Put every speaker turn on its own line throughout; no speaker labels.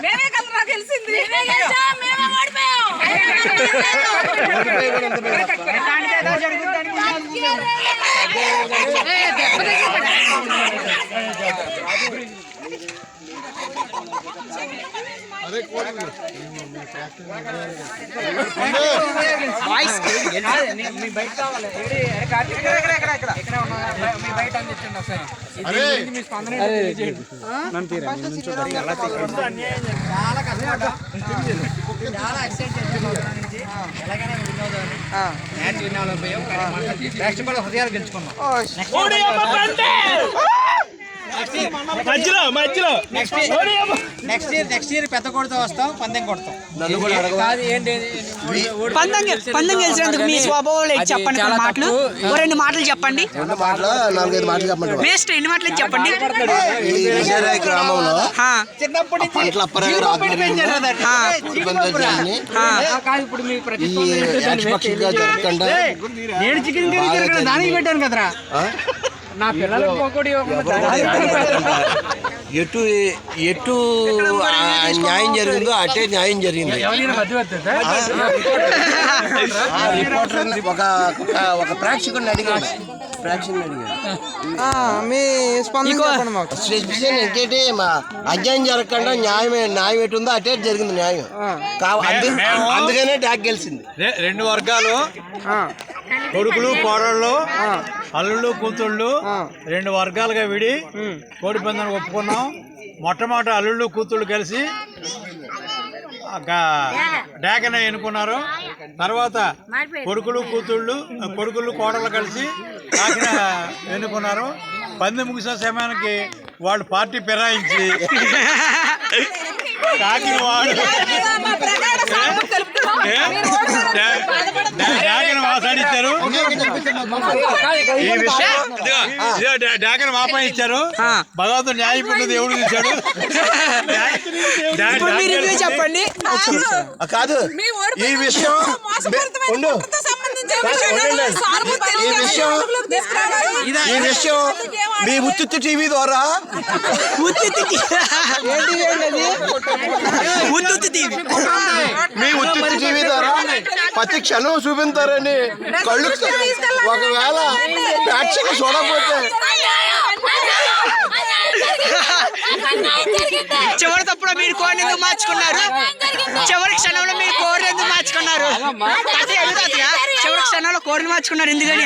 మేమే కలరా గెలిచింది. మేమే ఓడిపోయాం.
హృదయాలు గెలుచుకున్నాం. నెక్స్ట్ ఇయర్ పెద్ద కొడుతూ వస్తాం, పందెం కొడతాం.
పందెం గెలిచినందుకు మీ స్వభావం చెప్పండి. మాటలు రెండు మాటలు చెప్పండి. వేస్ట్ ఎన్ని మాటలు చెప్పండి.
గ్రామంలో
చిన్నప్పటి నేను చికెన్ దానికి పెట్టాను కదరా. నా పిల్లలకు
ఎటు ఎటు న్యాయం జరిగిందో అటే న్యాయం జరిగింది. ఒక ప్రేక్షకుడిని అడిగాడు.
మీ
స్పెసిఫికేషన్ ఏంటంటే అన్యాయం జరగకుండా న్యాయం ఎటు ఉందో అటే జరిగింది న్యాయం. అందుకనే డాక్ గెలిచింది.
రెండు వర్గాలు, కొడుకులు కోడళ్ళు, అల్లుళ్ళు కూతుళ్ళు రెండు వర్గాలుగా విడి కోడి పందానికి ఒప్పుకున్నాం. మొట్టమొదటి అల్లుళ్ళు కూతుళ్ళు కలిసి డాకన ఎన్నుకున్నారు. తర్వాత కొడుకులు కోడళ్ళు కలిసి డాకన ఎన్నుకున్నారు. పందెం ముగిసిన సమయానికి వాళ్ళు పార్టీ ఫిరాయించి కాకిన వాడు డాకన వాసాడిచ్చారు. ఈ విషయం డాకన వాపాయిచ్చారు. భగవంతుడు న్యాయపడి దేవుడు చూశాడు.
చెప్పండి.
కాదు ఈ విషయం మీ ఉచిత టీవీ ద్వారా మీ ఉచిత టీవీ ద్వారా ప్రతి క్షణం చూపించారని కళ్ళు ఒకవేళ ప్రేక్షకులు చూడకపోతే
చివరి తప్పుడు మీరు కోరిని ఎందుకు మార్చుకున్నారు? చివరి క్షణంలో మీరు కోరిని ఎందుకు మార్చుకున్నారు? చివరి క్షణంలో కోరిని మార్చుకున్నారు ఎందుకని?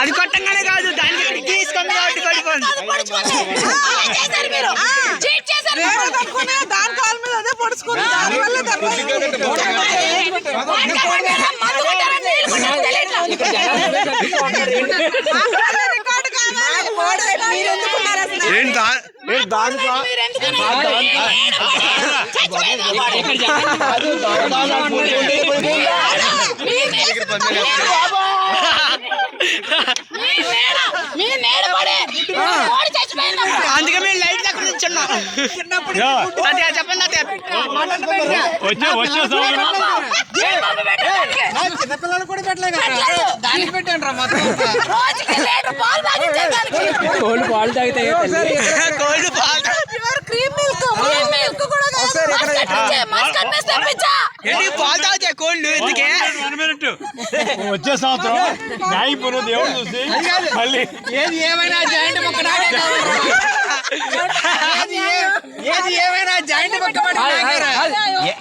అది కొట్టంగానే కాదు, దాన్ని తీసుకొని కాబట్టి పడిపోయింది.
దాని కాళ్ళ మీద అదే పడుచుకుని
అందుకే మేము లైట్ దగ్గర నుంచున్నాం. చెప్పండి.
చిన్నపిల్లలు కూడా పెట్టలేదు దానికి పెట్టాను రా. మొత్తం కోళ్ళు పాలు తాగితే
పాలు తాగుతాయి కోళ్ళు ఎందుకే?
వచ్చే సంవత్సరం న్యాయపూర్వ దేవుడు చూసి మళ్ళీ
ఏది ఏమైనా జాయింట్ మొక్క ఏది ఏమైనా జాయింట్ మొక్క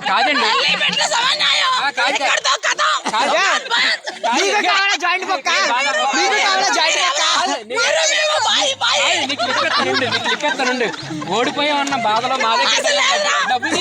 కాదండి.
జాయింట్ మొక్క
నీకు ఓడిపోయా ఉన్న బాధలో మా దగ్గర డబ్బులు